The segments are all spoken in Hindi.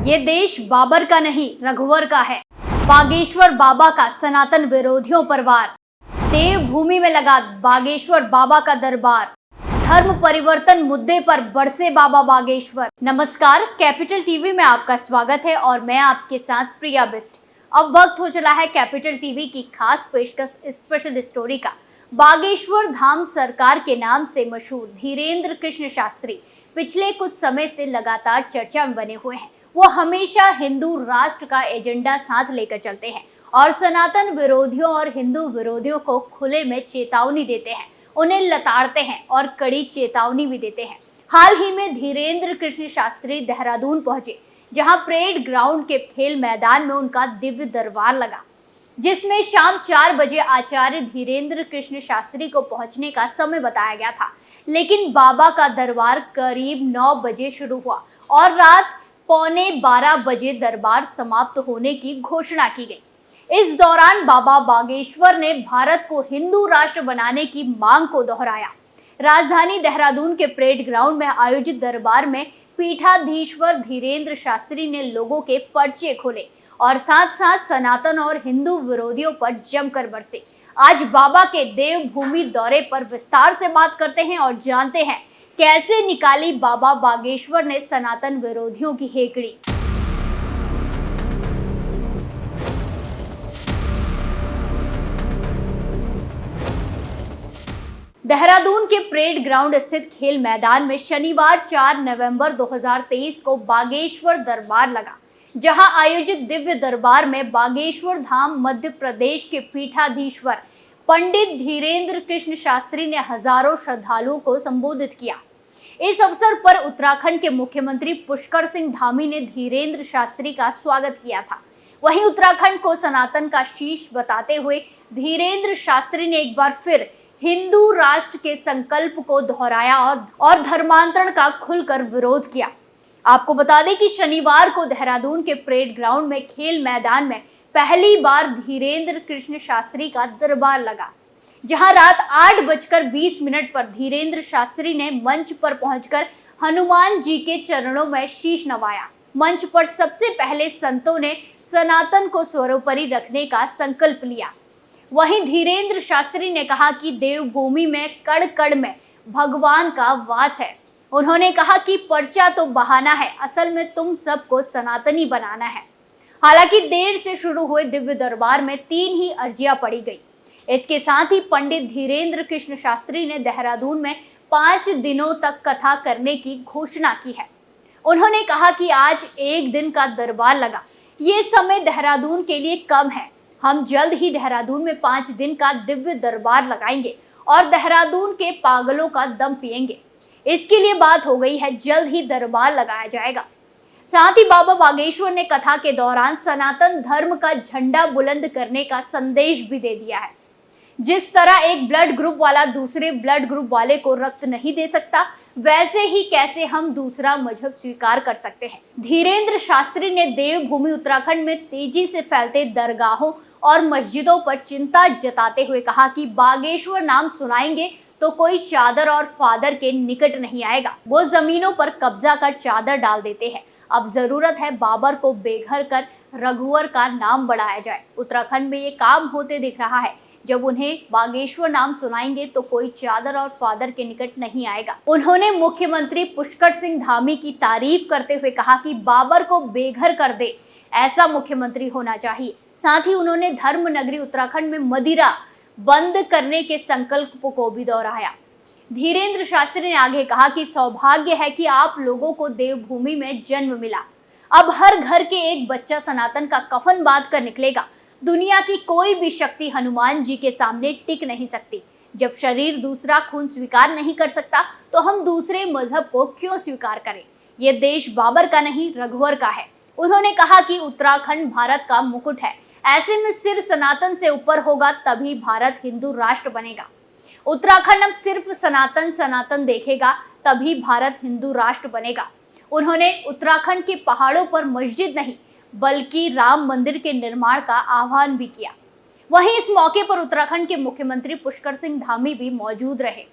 ये देश बाबर का नहीं रघुवर का है। बागेश्वर बाबा का सनातन विरोधियों पर वार। देवभूमि में लगा बागेश्वर बाबा का दरबार। धर्म परिवर्तन मुद्दे पर बरसे बाबा बागेश्वर। नमस्कार, कैपिटल टीवी में आपका स्वागत है और मैं आपके साथ प्रिया बिस्ट। अब वक्त हो चला है कैपिटल टीवी की खास पेशकश स्पेशल स्टोरी का। बागेश्वर धाम सरकार के नाम से मशहूर धीरेन्द्र कृष्ण शास्त्री पिछले कुछ समय से लगातार चर्चा में बने हुए हैं। वो हमेशा हिंदू राष्ट्र का एजेंडा साथ लेकर चलते हैं और सनातन विरोधियों और हिंदू विरोधियों को खुले में चेतावनी देते हैं, उन्हें लताड़ते हैं और कड़ी चेतावनी भी देते हैं। हाल ही में धीरेन्द्र कृष्ण शास्त्री देहरादून पहुंचे, जहां परेड ग्राउंड के खेल मैदान में उनका दिव्य दरबार लगा, जिसमें शाम 4 बजे आचार्य धीरेन्द्र कृष्ण शास्त्री को पहुंचने का समय बताया गया था। लेकिन बाबा का दरबार करीब 9 बजे शुरू हुआ और रात 11:15 बजे दरबार समाप्त होने की घोषणा की गई। इस दौरान बाबा बागेश्वर ने भारत को हिंदू राष्ट्र बनाने की मांग को दोहराया। राजधानी देहरादून के परेड ग्राउंड में आयोजित दरबार में पीठाधीश्वर धीरेन्द्र शास्त्री ने लोगों के पर्चे खोले और साथ साथ सनातन और हिंदू विरोधियों पर जमकर बरसे। आज बाबा के देवभूमि दौरे पर विस्तार से बात करते हैं और जानते हैं कैसे निकाली बाबा बागेश्वर ने सनातन विरोधियों की हेकड़ी। देहरादून के परेड ग्राउंड स्थित खेल मैदान में शनिवार 4 नवंबर 2023 को बागेश्वर दरबार लगा, जहां आयोजित दिव्य दरबार में बागेश्वर धाम मध्य प्रदेश के पीठाधीश्वर पंडित धीरेन्द्र कृष्ण शास्त्री ने हजारों श्रद्धालुओं को संबोधित किया। इस अवसर पर उत्तराखंड के मुख्यमंत्री पुष्कर सिंह धामी ने धीरेन्द्र शास्त्री का स्वागत किया था। वहीं उत्तराखंड को सनातन का शीश बताते हुए धीरेन्द्र शास्त्री ने एक बार फिर हिंदू राष्ट्र के संकल्प को दोहराया और धर्मांतरण का खुलकर विरोध किया। आपको बता दें कि शनिवार को देहरादून के परेड ग्राउंड में खेल मैदान में पहली बार धीरेन्द्र कृष्ण शास्त्री का दरबार लगा, जहां रात 8:20 पर धीरेन्द्र शास्त्री ने मंच पर पहुंचकर हनुमान जी के चरणों में शीश नवाया। मंच पर सबसे पहले संतों ने सनातन को सर्वोपरि रखने का संकल्प लिया। वहीं धीरेन्द्र शास्त्री ने कहा कि देवभूमि में कण कण में भगवान का वास है। उन्होंने कहा कि पर्चा तो बहाना है, असल में तुम सबको सनातनी बनाना है। हालांकि देर से शुरू हुए दिव्य दरबार में 3 ही अर्जियां पड़ी गई। इसके साथ ही पंडित धीरेन्द्र कृष्ण शास्त्री ने देहरादून में 5 दिनों तक कथा करने की घोषणा की है। उन्होंने कहा कि आज 1 दिन का दरबार लगा, ये समय देहरादून के लिए कम है। हम जल्द ही देहरादून में 5 दिन का दिव्य दरबार लगाएंगे और देहरादून के पागलों का दम पिएंगे। इसके लिए बात हो गई है, जल्द ही दरबार लगाया जाएगा। साथ ही बाबा बागेश्वर ने कथा के दौरान सनातन धर्म का झंडा बुलंद करने का संदेश भी दे दिया है। जिस तरह एक ब्लड ग्रुप वाला दूसरे ब्लड ग्रुप वाले को रक्त नहीं दे सकता, वैसे ही कैसे हम दूसरा मजहब स्वीकार कर सकते हैं। धीरेन्द्र शास्त्री ने देवभूमि उत्तराखंड में तेजी से फैलते दरगाहों और मस्जिदों पर चिंता जताते हुए कहा कि बागेश्वर नाम सुनाएंगे तो कोई चादर और फादर के निकट नहीं आएगा। वो जमीनों पर कब्जा कर चादर डाल देते हैं। अब जरूरत है बाबर को बेघर कर रघुवर का नाम बढ़ाया जाए। उत्तराखंड में ये काम होते दिख रहा है। जब उन्हें बागेश्वर नाम सुनाएंगे तो कोई चादर और फादर के निकट नहीं आएगा। उन्होंने मुख्यमंत्री पुष्कर सिंह धामी की तारीफ करते हुए कहा कि बाबर को बेघर कर दे, ऐसा मुख्यमंत्री होना चाहिए। साथ ही उन्होंने धर्म नगरी उत्तराखंड में मदिरा बंद करने के संकल्प को भी दोहराया। धीरेन्द्र शास्त्री ने आगे कहा कि सौभाग्य है कि आप लोगों को देवभूमि में जन्म मिला। अब हर घर के एक बच्चा सनातन का कफन बांध कर निकलेगा। दुनिया की कोई भी शक्ति हनुमान जी के सामने टिक नहीं सकती। जब शरीर दूसरा खून स्वीकार नहीं कर सकता तो हम दूसरे मजहब को क्यों स्वीकार करें। ये देश बाबर का नहीं रघुवर का है। उन्होंने कहा कि उत्तराखंड भारत का मुकुट है, ऐसे में सिर सनातन से ऊपर होगा तभी भारत हिंदू राष्ट्र बनेगा। उत्तराखंड अब सिर्फ सनातन सनातन देखेगा तभी भारत हिंदू राष्ट्र बनेगा। उन्होंने उत्तराखंड के पहाड़ों पर मस्जिद नहीं बल्कि राम मंदिर के निर्माण का आह्वान भी किया। वहीं इस मौके पर उत्तराखंड के मुख्यमंत्री पुष्कर सिंह धामी भी मौजूद रहे।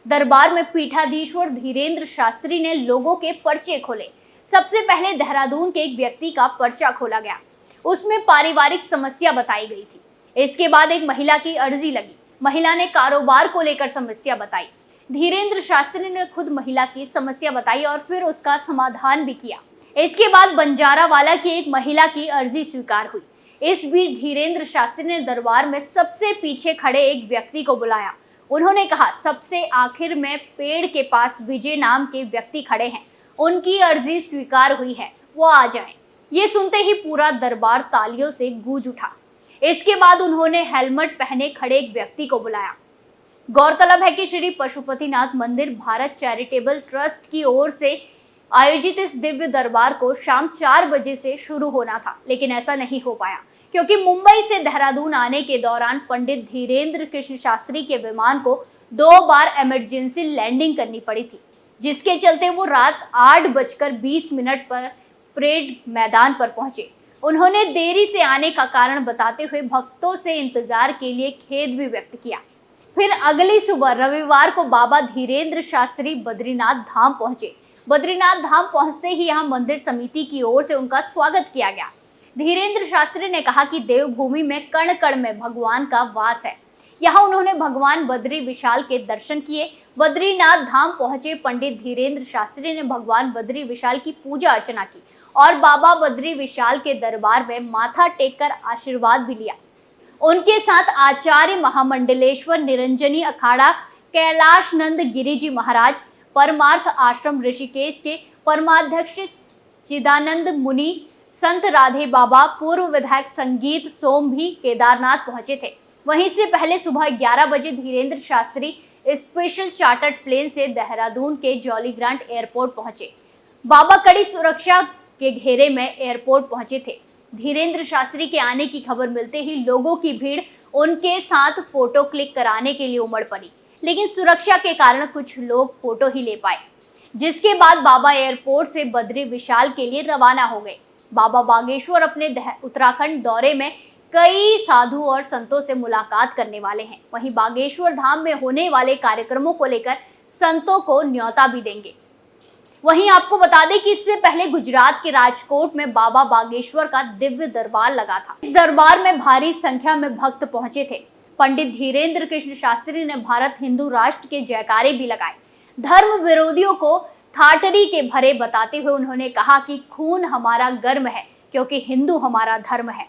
दरबार में पीठाधीश्वर धीरेन्द्र शास्त्री ने लोगों के पर्चे खोले। सबसे पहले देहरादून के एक व्यक्ति का पर्चा खोला गया, उसमें पारिवारिक समस्या बताई गई थी। इसके बाद एक महिला की अर्जी लगी, महिला ने कारोबार को लेकर समस्या बताई। धीरेन्द्र शास्त्री ने खुद महिला की समस्या बताई और फिर उसका समाधान भी किया। इसके बाद बंजारावाला की एक महिला की अर्जी स्वीकार हुई। इस बीच धीरेन्द्र शास्त्री ने दरबार में सबसे पीछे खड़े एक व्यक्ति को बुलाया। उन्होंने कहा, सबसे आखिर में पेड़ के पास विजय नाम के व्यक्ति खड़े हैं, उनकी अर्जी स्वीकार हुई है, वो आ जाएं। ये सुनते ही पूरा दरबार तालियों से गूंज उठा। इसके बाद उन्होंने हेलमेट पहने खड़े एक व्यक्ति को बुलाया। गौरतलब है कि श्री पशुपतिनाथ मंदिर भारत चैरिटेबल ट्रस्ट की ओर से आयोजित इस दिव्य दरबार को शाम 4 बजे से शुरू होना था, लेकिन ऐसा नहीं हो पाया क्योंकि मुंबई से देहरादून आने के दौरान पंडित धीरेन्द्र कृष्ण शास्त्री के विमान को 2 बार इमरजेंसी लैंडिंग करनी पड़ी थी, जिसके चलते वो रात 8:20 पर परेड मैदान पर पहुंचे। उन्होंने देरी से आने का कारण बताते हुए भक्तों से इंतजार के लिए खेद भी व्यक्त किया। फिर अगली सुबह रविवार को बाबा धीरेन्द्र शास्त्री बद्रीनाथ धाम पहुंचे। बद्रीनाथ धाम पहुंचते ही यहां मंदिर समिति की ओर से उनका स्वागत किया गया। धीरेन्द्र शास्त्री ने कहा कि देवभूमि में कण कण में भगवान का वास है। यहाँ उन्होंने भगवान बद्री विशाल के दर्शन किए। बद्रीनाथ धाम पहुंचे पंडित धीरेन्द्र शास्त्री ने भगवान बद्री विशाल की पूजा अर्चना की और बाबा बद्री विशाल के दरबार में माथा टेककर आशीर्वाद भी लिया। उनके साथ आचार्य महामंडलेश्वर निरंजनी अखाड़ा कैलाश नंद गिरी जी महाराज, परमार्थ आश्रम ऋषिकेश के परमाध्यक्ष चिदानंद मुनि, संत राधे बाबा, पूर्व विधायक संगीत सोम भी केदारनाथ पहुंचे थे। वहीं से पहले सुबह 11 बजे Dhirendra Shastri special chartered plane से देहरादून के जॉली ग्रांट एयरपोर्ट पहुंचे। बाबा कड़ी सुरक्षा के घेरे में एयरपोर्ट पहुंचे थे। धीरेन्द्र शास्त्री के आने की खबर मिलते ही लोगों की भीड़ उनके साथ फोटो क्लिक कराने के लिए उमड़ पड़ी, लेकिन सुरक्षा के कारण कुछ लोग फोटो ही ले पाए। जिसके बाद बाबा एयरपोर्ट से बद्री विशाल के लिए रवाना हो गए। बाबा बागेश्वर अपने उत्तराखंड दौरे में कई साधु और संतों से मुलाकात करने वाले हैं। वहीं बागेश्वर धाम में होने वाले कार्यक्रमों को लेकर संतों को न्योता भी देंगे। वहीं आपको बता दें कि इससे पहले गुजरात के राजकोट में बाबा बागेश्वर का दिव्य दरबार लगा था। इस दरबार में भारी संख्या में भक्त पहुंचे थे। पंडित धीरेन्द्र कृष्ण शास्त्री ने भारत हिंदू राष्ट्र के जयकारे भी लगाए। धर्म विरोधियों को थाटरी के भरे बताते हुए उन्होंने कहा कि खून हमारा गर्म है क्योंकि हिंदू हमारा धर्म है।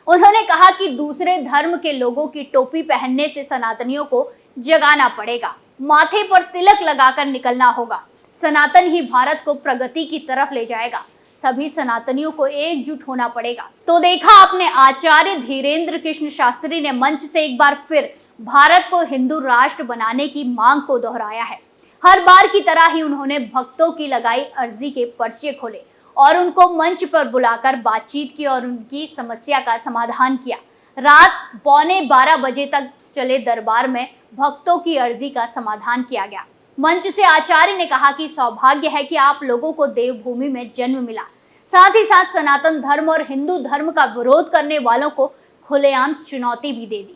उन्होंने कहा कि दूसरे धर्म के लोगों की टोपी पहनने से सनातनियों को जगाना पड़ेगा, माथे पर तिलक लगाकर निकलना होगा। सनातन ही भारत को प्रगति की तरफ ले जाएगा। सभी सनातनियों को एकजुट होना पड़ेगा। तो देखा आपने, आचार्य धीरेन्द्र कृष्ण शास्त्री ने मंच से एक बार फिर भारत को हिंदू राष्ट्र बनाने की मांग को दोहराया है। हर बार की तरह ही उन्होंने भक्तों की लगाई अर्जी के पर्चे खोले और उनको मंच पर बुलाकर बातचीत की और उनकी समस्या का समाधान किया। रात 11:15 बजे तक चले दरबार में भक्तों की अर्जी का समाधान किया गया। मंच से आचार्य ने कहा कि सौभाग्य है कि आप लोगों को देवभूमि में जन्म मिला, साथ ही साथ सनातन धर्म और हिंदू धर्म का विरोध करने वालों को खुलेआम चुनौती भी दे दी,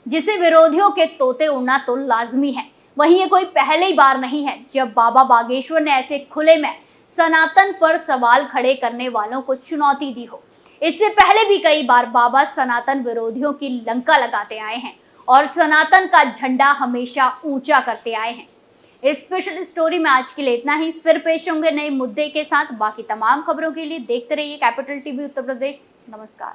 जिसे विरोधियों के तोते उड़ना तो लाजमी है। वहीं ये कोई पहली बार नहीं है जब बाबा बागेश्वर ने ऐसे खुले में सनातन पर सवाल खड़े करने वालों को चुनौती दी हो। इससे पहले भी कई बार बाबा सनातन विरोधियों की लंका लगाते आए हैं और सनातन का झंडा हमेशा ऊंचा करते आए हैं। इस स्पेशल स्टोरी में आज के लिए इतना ही। फिर पेश होंगे नए मुद्दे के साथ। बाकी तमाम खबरों के लिए देखते रहिए कैपिटल टीवी उत्तर प्रदेश। नमस्कार।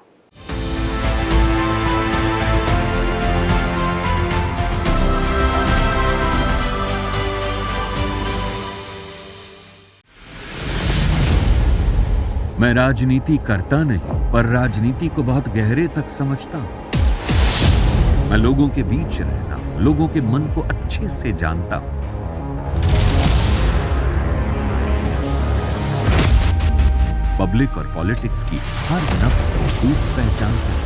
मैं राजनीति करता नहीं, पर राजनीति को बहुत गहरे तक समझता हूं। मैं लोगों के बीच रहता हूं, लोगों के मन को अच्छे से जानता हूं। पब्लिक और पॉलिटिक्स की हर नब्ज को खूब पहचानता हूं।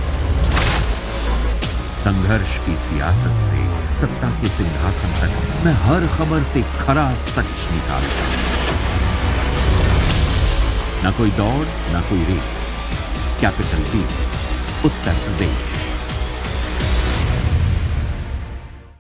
संघर्ष की सियासत से सत्ता के सिंहासन तक मैं हर खबर से खरा सच निकालता हूं। ना कोई दौड़, ना कोई race. Capital TV, Uttar Pradesh.